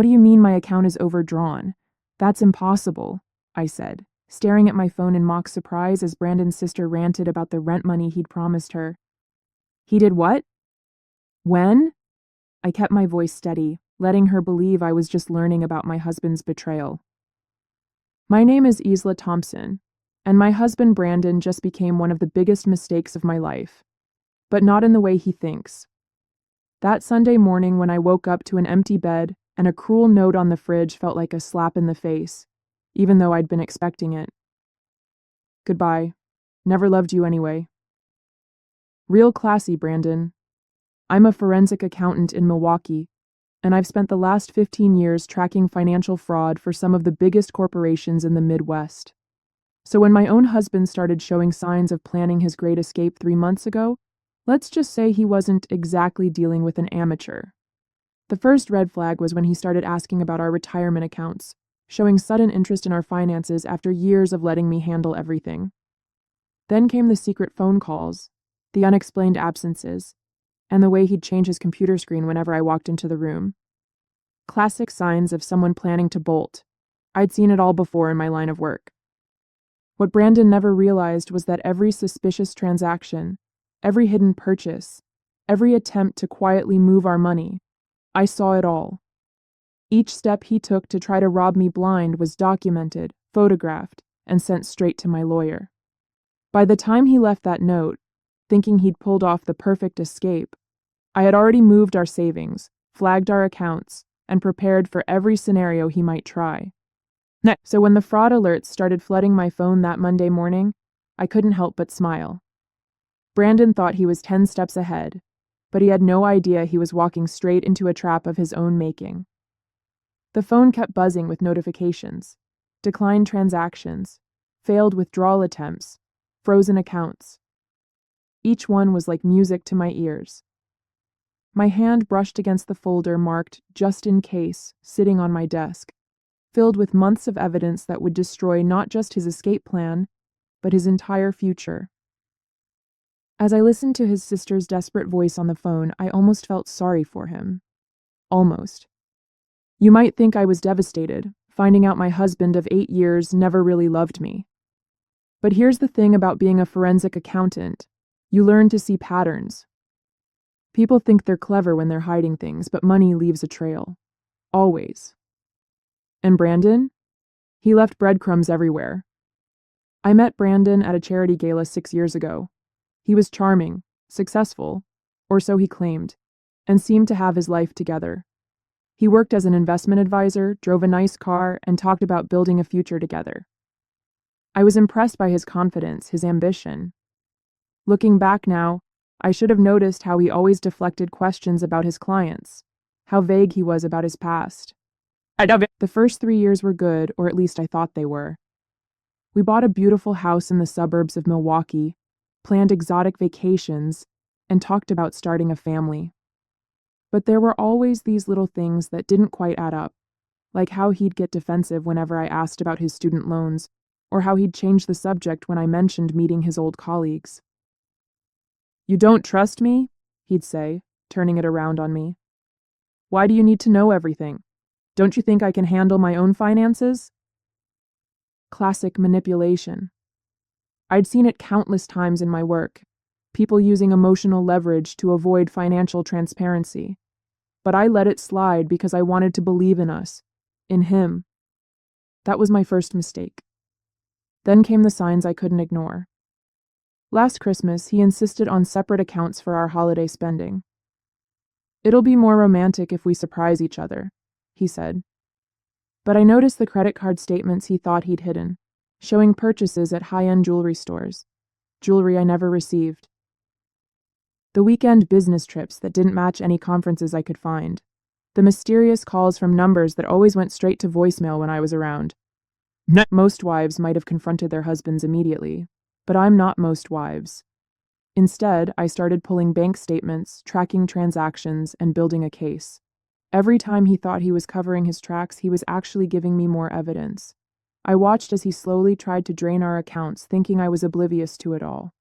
What do you mean my account is overdrawn? That's impossible, I said, staring at my phone in mock surprise as Brandon's sister ranted about the rent money he'd promised her. He did what? When? I kept my voice steady, letting her believe I was just learning about my husband's betrayal. My name is Isla Thompson, and my husband Brandon just became one of the biggest mistakes of my life. But not in the way he thinks. That Sunday morning when I woke up to an empty bed and a cruel note on the fridge felt like a slap in the face, even though I'd been expecting it. Goodbye. Never loved you anyway. Real classy, Brandon. I'm a forensic accountant in Milwaukee, and I've spent the last 15 years tracking financial fraud for some of the biggest corporations in the Midwest. So when my own husband started showing signs of planning his great escape 3 months ago, let's just say he wasn't exactly dealing with an amateur. The first red flag was when he started asking about our retirement accounts, showing sudden interest in our finances after years of letting me handle everything. Then came the secret phone calls, the unexplained absences, and the way he'd change his computer screen whenever I walked into the room. Classic signs of someone planning to bolt. I'd seen it all before in my line of work. What Brandon never realized was that every suspicious transaction, every hidden purchase, every attempt to quietly move our money, I saw it all. Each step he took to try to rob me blind was documented, photographed, and sent straight to my lawyer. By the time he left that note, thinking he'd pulled off the perfect escape, I had already moved our savings, flagged our accounts, and prepared for every scenario he might try. So when the fraud alerts started flooding my phone that Monday morning, I couldn't help but smile. Brandon thought he was 10 steps ahead, but he had no idea he was walking straight into a trap of his own making. The phone kept buzzing with notifications, declined transactions, failed withdrawal attempts, frozen accounts. Each one was like music to my ears. My hand brushed against the folder marked "Just in Case" sitting on my desk, filled with months of evidence that would destroy not just his escape plan, but his entire future. As I listened to his sister's desperate voice on the phone, I almost felt sorry for him. Almost. You might think I was devastated, finding out my husband of 8 years never really loved me. But here's the thing about being a forensic accountant. You learn to see patterns. People think they're clever when they're hiding things, but money leaves a trail. Always. And Brandon? He left breadcrumbs everywhere. I met Brandon at a charity gala 6 years ago. He was charming, successful, or so he claimed, and seemed to have his life together. He worked as an investment advisor, drove a nice car, and talked about building a future together. I was impressed by his confidence, his ambition. Looking back now, I should have noticed how he always deflected questions about his clients, how vague he was about his past. The first 3 years were good, or at least I thought they were. We bought a beautiful house in the suburbs of Milwaukee, planned exotic vacations, and talked about starting a family. But there were always these little things that didn't quite add up, like how he'd get defensive whenever I asked about his student loans, or how he'd change the subject when I mentioned meeting his old colleagues. "You don't trust me?" he'd say, turning it around on me. "Why do you need to know everything? Don't you think I can handle my own finances?" Classic manipulation. I'd seen it countless times in my work, people using emotional leverage to avoid financial transparency. But I let it slide because I wanted to believe in us, in him. That was my first mistake. Then came the signs I couldn't ignore. Last Christmas, he insisted on separate accounts for our holiday spending. "It'll be more romantic if we surprise each other," he said. But I noticed the credit card statements he thought he'd hidden, showing purchases at high-end jewelry stores, jewelry I never received. The weekend business trips that didn't match any conferences I could find. The mysterious calls from numbers that always went straight to voicemail when I was around. Most wives might have confronted their husbands immediately, but I'm not most wives. Instead, I started pulling bank statements, tracking transactions, and building a case. Every time he thought he was covering his tracks, he was actually giving me more evidence. I watched as he slowly tried to drain our accounts, thinking I was oblivious to it all.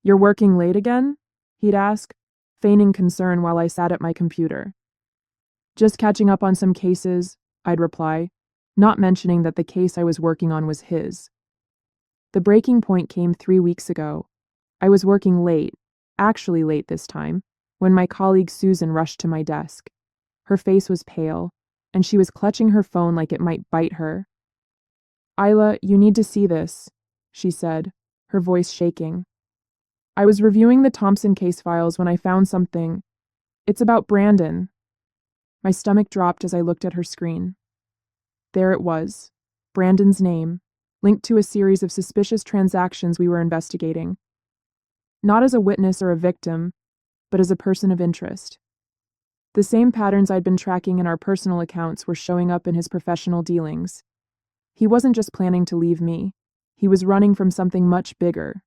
"You're working late again?" he'd ask, feigning concern while I sat at my computer. Just catching up on some cases, I'd reply, not mentioning that the case I was working on was his. The breaking point came 3 weeks ago. I was working late, actually late this time, when my colleague Susan rushed to my desk. Her face was pale, and she was clutching her phone like it might bite her. "Isla, you need to see this," she said, her voice shaking. "I was reviewing the Thompson case files when I found something. It's about Brandon." My stomach dropped as I looked at her screen. There it was, Brandon's name, linked to a series of suspicious transactions we were investigating. Not as a witness or a victim, but as a person of interest. The same patterns I'd been tracking in our personal accounts were showing up in his professional dealings. He wasn't just planning to leave me. He was running from something much bigger.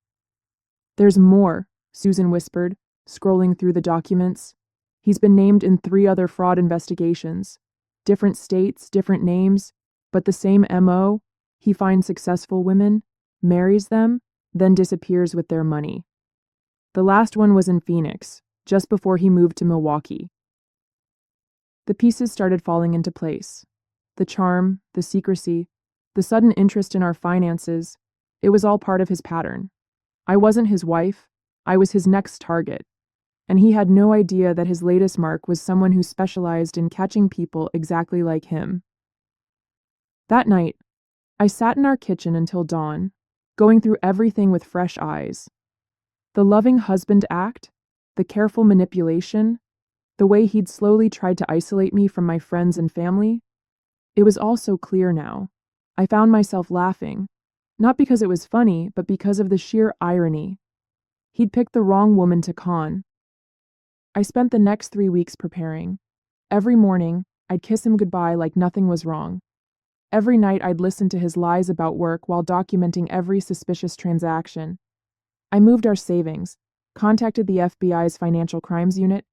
"There's more," Susan whispered, scrolling through the documents. "He's been named in 3 other fraud investigations. Different states, different names, but the same MO. He finds successful women, marries them, then disappears with their money. The last one was in Phoenix, just before he moved to Milwaukee." The pieces started falling into place. The charm, the secrecy, the sudden interest in our finances, it was all part of his pattern. I wasn't his wife, I was his next target, and he had no idea that his latest mark was someone who specialized in catching people exactly like him. That night, I sat in our kitchen until dawn, going through everything with fresh eyes. The loving husband act, the careful manipulation, the way he'd slowly tried to isolate me from my friends and family, it was all so clear now. I found myself laughing, not because it was funny, but because of the sheer irony. He'd picked the wrong woman to con. I spent the next 3 weeks preparing. Every morning, I'd kiss him goodbye like nothing was wrong. Every night, I'd listen to his lies about work while documenting every suspicious transaction. I moved our savings, contacted the FBI's Financial Crimes Unit,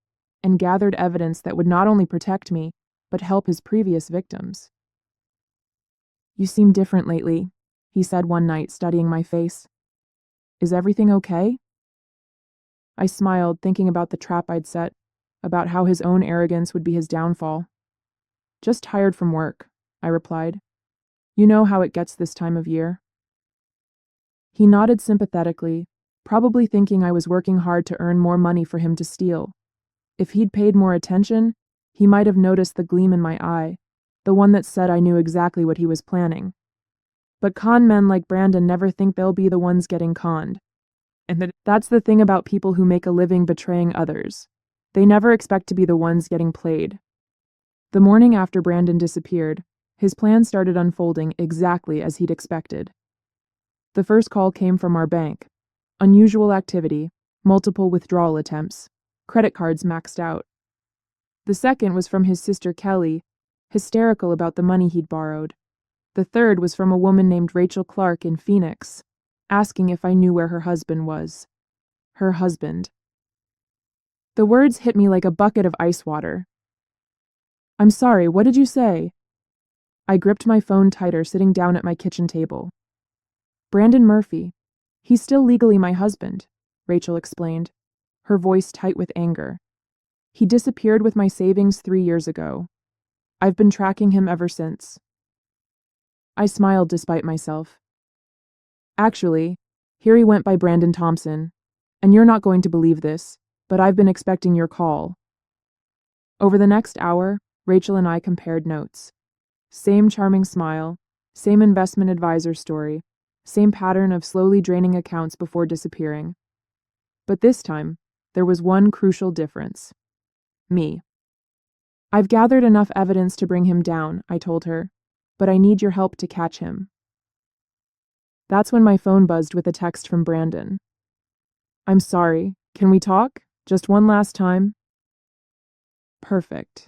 and gathered evidence that would not only protect me, but help his previous victims. "You seem different lately," he said one night, studying my face. "Is everything okay?" I smiled, thinking about the trap I'd set, about how his own arrogance would be his downfall. "Just tired from work," I replied. "You know how it gets this time of year." He nodded sympathetically, probably thinking I was working hard to earn more money for him to steal. If he'd paid more attention, he might have noticed the gleam in my eye, the one that said I knew exactly what he was planning. But con men like Brandon never think they'll be the ones getting conned. And that's the thing about people who make a living betraying others. They never expect to be the ones getting played. The morning after Brandon disappeared, his plan started unfolding exactly as he'd expected. The first call came from our bank. Unusual activity, multiple withdrawal attempts, credit cards maxed out. The second was from his sister Kelly, hysterical about the money he'd borrowed. The third was from a woman named Rachel Clark in Phoenix, asking if I knew where her husband was. Her husband. The words hit me like a bucket of ice water. "I'm sorry, what did you say?" I gripped my phone tighter, sitting down at my kitchen table. "Brandon Murphy. He's still legally my husband," Rachel explained, her voice tight with anger. "He disappeared with my savings 3 years ago. I've been tracking him ever since." I smiled despite myself. "Actually, here he went by Brandon Thompson, and you're not going to believe this, but I've been expecting your call." Over the next hour, Rachel and I compared notes. Same charming smile, same investment advisor story, same pattern of slowly draining accounts before disappearing. But this time, there was one crucial difference. Me. "I've gathered enough evidence to bring him down," I told her, "but I need your help to catch him." That's when my phone buzzed with a text from Brandon. "I'm sorry, can we talk? Just one last time?" Perfect.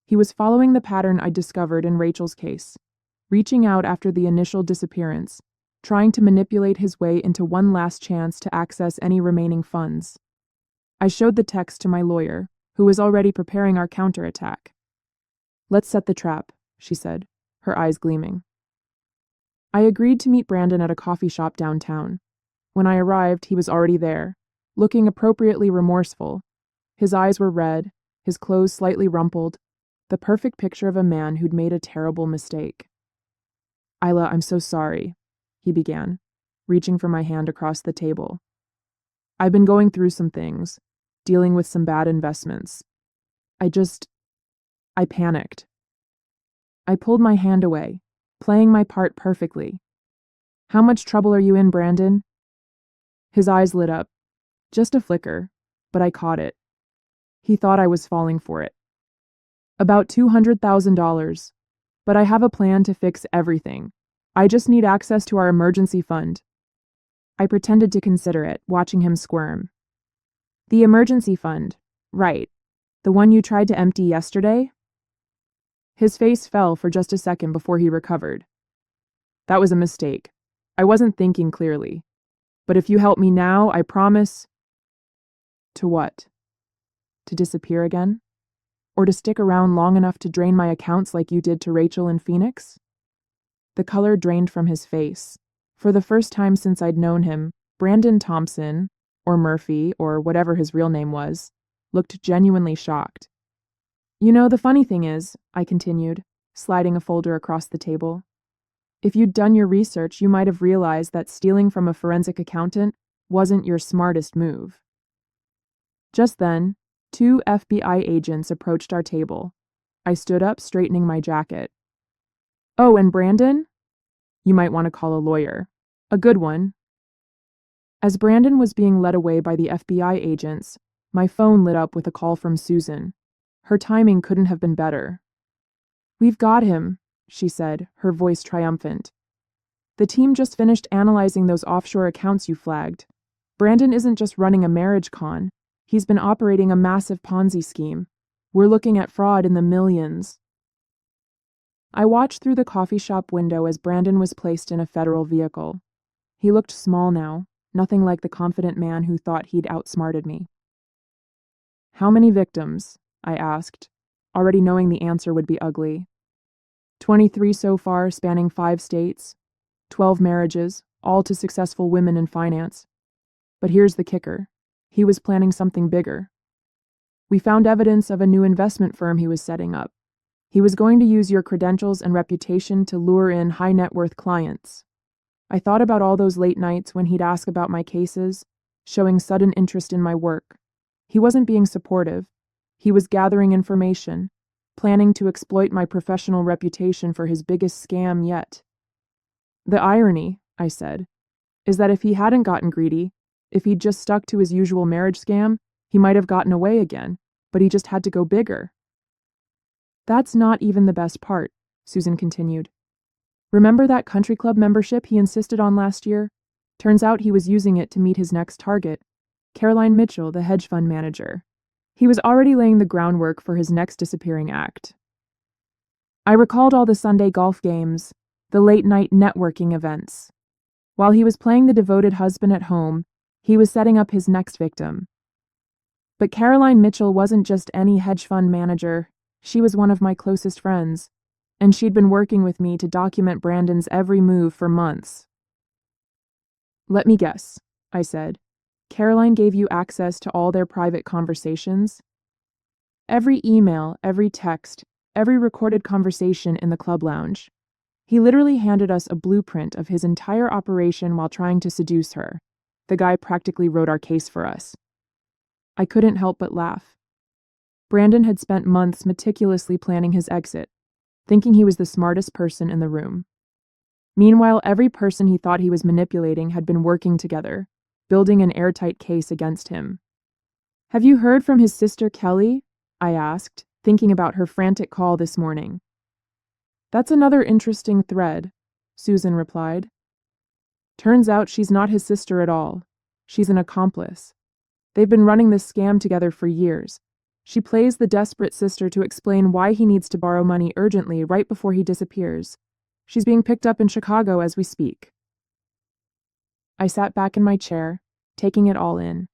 He was following the pattern I discovered in Rachel's case, reaching out after the initial disappearance, trying to manipulate his way into one last chance to access any remaining funds. I showed the text to my lawyer, who was already preparing our counterattack. "Let's set the trap," she said, her eyes gleaming. I agreed to meet Brandon at a coffee shop downtown. When I arrived, he was already there, looking appropriately remorseful. His eyes were red, his clothes slightly rumpled, the perfect picture of a man who'd made a terrible mistake. "Isla, I'm so sorry," he began, reaching for my hand across the table. "I've been going through some things, dealing with some bad investments. I panicked." I pulled my hand away, playing my part perfectly. "How much trouble are you in, Brandon?" His eyes lit up. Just a flicker, but I caught it. He thought I was falling for it. "About $200,000, but I have a plan to fix everything. I just need access to our emergency fund." I pretended to consider it, watching him squirm. "The emergency fund, right. The one you tried to empty yesterday?" His face fell for just a second before he recovered. "That was a mistake. I wasn't thinking clearly. But if you help me now, I promise—" To what? To disappear again? Or to stick around long enough to drain my accounts like you did to Rachel in Phoenix? The color drained from his face. For the first time since I'd known him, Brandon Thompson, or Murphy, or whatever his real name was, looked genuinely shocked. "You know, the funny thing is," I continued, sliding a folder across the table, "if you'd done your research, you might have realized that stealing from a forensic accountant wasn't your smartest move." Just then, 2 FBI agents approached our table. I stood up, straightening my jacket. "Oh, and Brandon? You might want to call a lawyer. A good one." As Brandon was being led away by the FBI agents, my phone lit up with a call from Susan. Her timing couldn't have been better. "We've got him," she said, her voice triumphant. "The team just finished analyzing those offshore accounts you flagged. Brandon isn't just running a marriage con. He's been operating a massive Ponzi scheme. We're looking at fraud in the millions." I watched through the coffee shop window as Brandon was placed in a federal vehicle. He looked small now, nothing like the confident man who thought he'd outsmarted me. "How many victims?" I asked, already knowing the answer would be ugly. 23 so far, spanning 5 states. 12 marriages, all to successful women in finance. But here's the kicker. He was planning something bigger. We found evidence of a new investment firm he was setting up. He was going to use your credentials and reputation to lure in high-net-worth clients. I thought about all those late nights when he'd ask about my cases, showing sudden interest in my work. He wasn't being supportive. He was gathering information, planning to exploit my professional reputation for his biggest scam yet. "The irony," I said, "is that if he hadn't gotten greedy, if he'd just stuck to his usual marriage scam, he might have gotten away again, but he just had to go bigger." "That's not even the best part," Susan continued. "Remember that country club membership he insisted on last year? Turns out he was using it to meet his next target, Caroline Mitchell, the hedge fund manager. He was already laying the groundwork for his next disappearing act." I recalled all the Sunday golf games, the late-night networking events. While he was playing the devoted husband at home, he was setting up his next victim. But Caroline Mitchell wasn't just any hedge fund manager. She was one of my closest friends, and she'd been working with me to document Brandon's every move for months. "Let me guess," I said. "Caroline gave you access to all their private conversations?" "Every email, every text, every recorded conversation in the club lounge. He literally handed us a blueprint of his entire operation while trying to seduce her. The guy practically wrote our case for us." I couldn't help but laugh. Brandon had spent months meticulously planning his exit, thinking he was the smartest person in the room. Meanwhile, every person he thought he was manipulating had been working together, building an airtight case against him. "Have you heard from his sister Kelly?" I asked, thinking about her frantic call this morning. "That's another interesting thread," Susan replied. "Turns out she's not his sister at all. She's an accomplice. They've been running this scam together for years. She plays the desperate sister to explain why he needs to borrow money urgently right before he disappears. She's being picked up in Chicago as we speak." I sat back in my chair, taking it all in.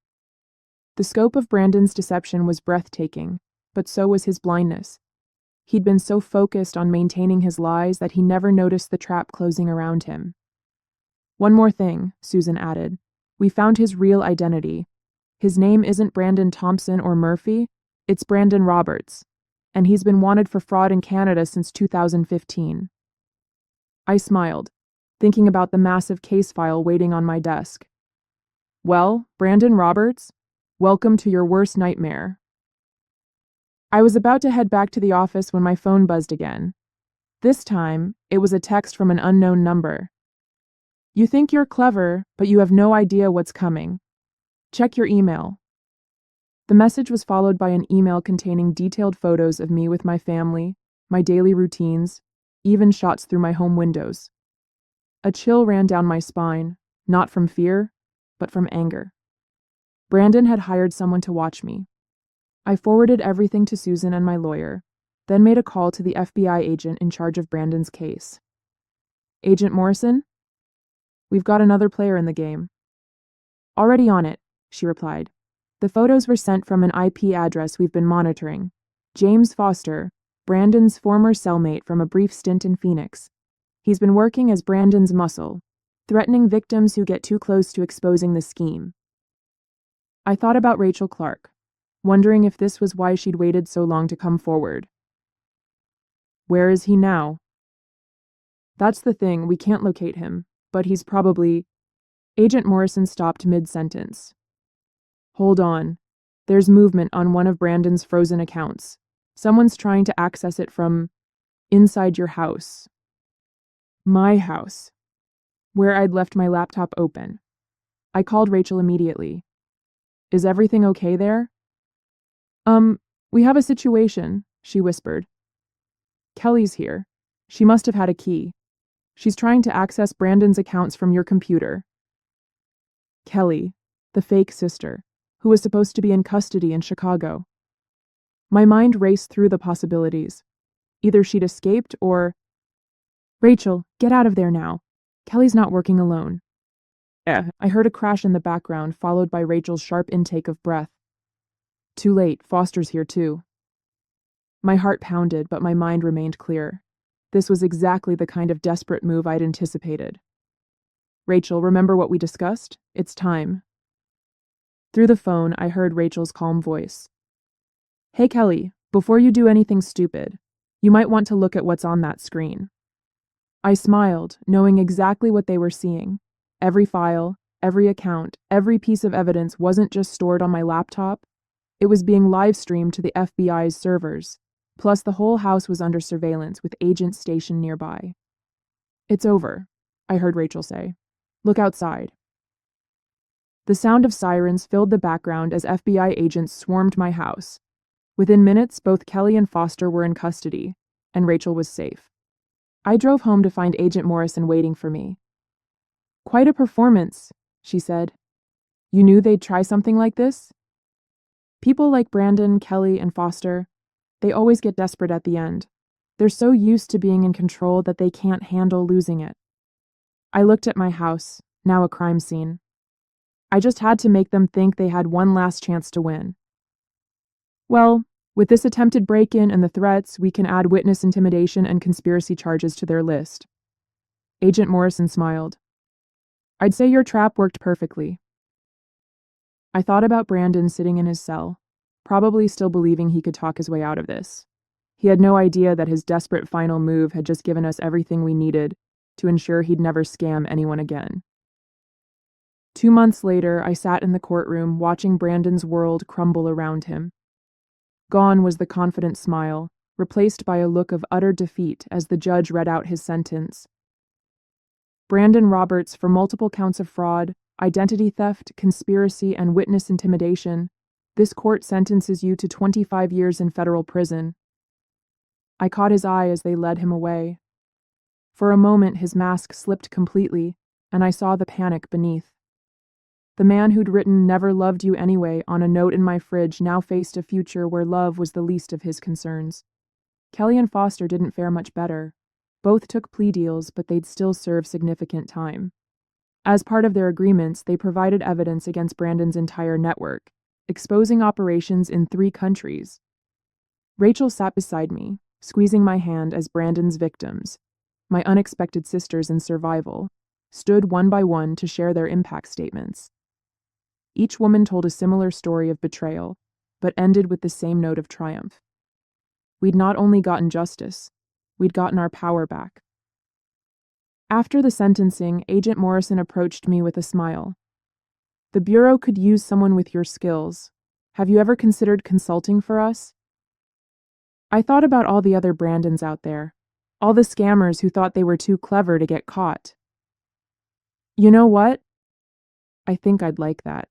The scope of Brandon's deception was breathtaking, but so was his blindness. He'd been so focused on maintaining his lies that he never noticed the trap closing around him. "One more thing," Susan added. "We found his real identity. His name isn't Brandon Thompson or Murphy, it's Brandon Roberts. and he's been wanted for fraud in Canada since 2015. I smiled, thinking about the massive case file waiting on my desk. Well, Brandon Roberts, welcome to your worst nightmare. I was about to head back to the office when my phone buzzed again. This time, it was a text from an unknown number. You think you're clever, but you have no idea what's coming. Check your email. The message was followed by an email containing detailed photos of me with my family, my daily routines, even shots through my home windows. A chill ran down my spine, not from fear, but from anger. Brandon had hired someone to watch me. I forwarded everything to Susan and my lawyer, then made a call to the FBI agent in charge of Brandon's case. Agent Morrison? We've got another player in the game. Already on it, she replied. The photos were sent from an IP address we've been monitoring. James Foster, Brandon's former cellmate from a brief stint in Phoenix. He's been working as Brandon's muscle, threatening victims who get too close to exposing the scheme. I thought about Rachel Clark, wondering if this was why she'd waited so long to come forward. Where is he now? That's the thing, we can't locate him, but he's probably... Agent Morrison stopped mid-sentence. Hold on. There's movement on one of Brandon's frozen accounts. Someone's trying to access it from inside your house. My house. Where I'd left my laptop open. I called Rachel immediately. Is everything okay there? We have a situation, she whispered. Kelly's here. She must have had a key. She's trying to access Brandon's accounts from your computer. Kelly, the fake sister, who was supposed to be in custody in Chicago. My mind raced through the possibilities. Either she'd escaped or... Rachel, get out of there now. Kelly's not working alone. I heard a crash in the background, followed by Rachel's sharp intake of breath. Too late, Foster's here too. My heart pounded, but my mind remained clear. This was exactly the kind of desperate move I'd anticipated. Rachel, remember what we discussed? It's time. Through the phone, I heard Rachel's calm voice. Hey, Kelly, before you do anything stupid, you might want to look at what's on that screen. I smiled, knowing exactly what they were seeing. Every file, every account, every piece of evidence wasn't just stored on my laptop. It was being live-streamed to the FBI's servers. Plus, the whole house was under surveillance with agents stationed nearby. It's over, I heard Rachel say. Look outside. The sound of sirens filled the background as FBI agents swarmed my house. Within minutes, both Kelly and Foster were in custody, and Rachel was safe. I drove home to find Agent Morrison waiting for me. Quite a performance, she said. You knew they'd try something like this? People like Brandon, Kelly, and Foster, they always get desperate at the end. They're so used to being in control that they can't handle losing it. I looked at my house, now a crime scene. I just had to make them think they had one last chance to win. Well, with this attempted break-in and the threats, we can add witness intimidation and conspiracy charges to their list. Agent Morrison smiled. I'd say your trap worked perfectly. I thought about Brandon sitting in his cell, probably still believing he could talk his way out of this. He had no idea that his desperate final move had just given us everything we needed to ensure he'd never scam anyone again. 2 months later, I sat in the courtroom watching Brandon's world crumble around him. Gone was the confident smile, replaced by a look of utter defeat as the judge read out his sentence. Brandon Roberts, for multiple counts of fraud, identity theft, conspiracy, and witness intimidation, this court sentences you to 25 years in federal prison. I caught his eye as they led him away. For a moment, his mask slipped completely, and I saw the panic beneath. The man who'd written "Never loved you anyway" on a note in my fridge now faced a future where love was the least of his concerns. Kelly and Foster didn't fare much better. Both took plea deals, but they'd still serve significant time. As part of their agreements, they provided evidence against Brandon's entire network, exposing operations in 3 countries. Rachel sat beside me, squeezing my hand as Brandon's victims, my unexpected sisters in survival, stood one by one to share their impact statements. Each woman told a similar story of betrayal, but ended with the same note of triumph. We'd not only gotten justice, we'd gotten our power back. After the sentencing, Agent Morrison approached me with a smile. The Bureau could use someone with your skills. Have you ever considered consulting for us? I thought about all the other Brandons out there, all the scammers who thought they were too clever to get caught. You know what? I think I'd like that.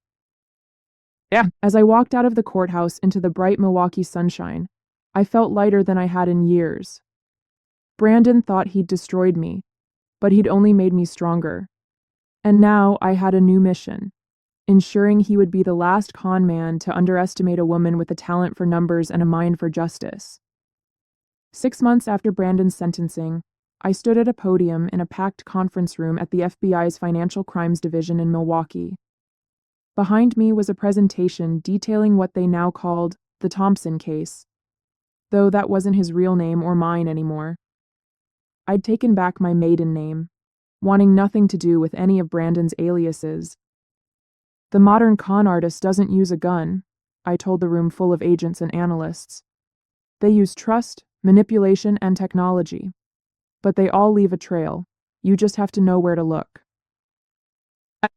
Yeah. As I walked out of the courthouse into the bright Milwaukee sunshine, I felt lighter than I had in years. Brandon thought he'd destroyed me, but he'd only made me stronger. And now I had a new mission, ensuring he would be the last con man to underestimate a woman with a talent for numbers and a mind for justice. 6 months after Brandon's sentencing, I stood at a podium in a packed conference room at the FBI's Financial Crimes Division in Milwaukee. Behind me was a presentation detailing what they now called the Thompson case, though that wasn't his real name or mine anymore. I'd taken back my maiden name, wanting nothing to do with any of Brandon's aliases. The modern con artist doesn't use a gun, I told the room full of agents and analysts. They use trust, manipulation, and technology. But they all leave a trail. You just have to know where to look.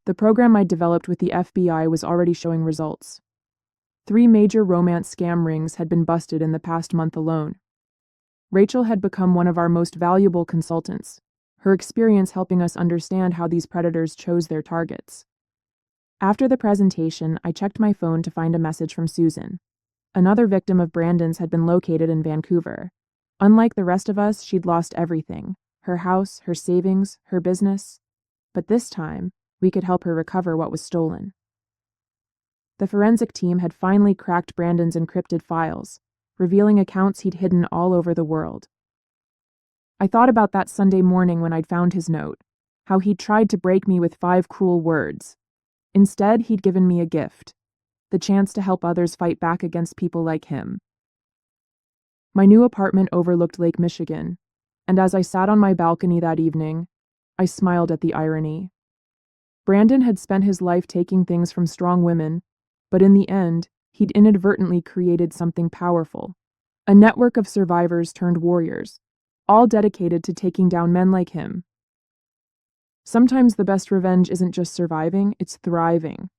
The program I developed with the FBI was already showing results. 3 major romance scam rings had been busted in the past month alone. Rachel had become one of our most valuable consultants, her experience helping us understand how these predators chose their targets. After the presentation, I checked my phone to find a message from Susan. Another victim of Brandon's had been located in Vancouver. Unlike the rest of us, she'd lost everything: her house, her savings, her business. But this time, we could help her recover what was stolen. The forensic team had finally cracked Brandon's encrypted files, revealing accounts he'd hidden all over the world. I thought about that Sunday morning when I'd found his note, how he'd tried to break me with 5 cruel words. Instead, he'd given me a gift, the chance to help others fight back against people like him. My new apartment overlooked Lake Michigan, and as I sat on my balcony that evening, I smiled at the irony. Brandon had spent his life taking things from strong women, but in the end, he'd inadvertently created something powerful. A network of survivors turned warriors, all dedicated to taking down men like him. Sometimes the best revenge isn't just surviving, it's thriving.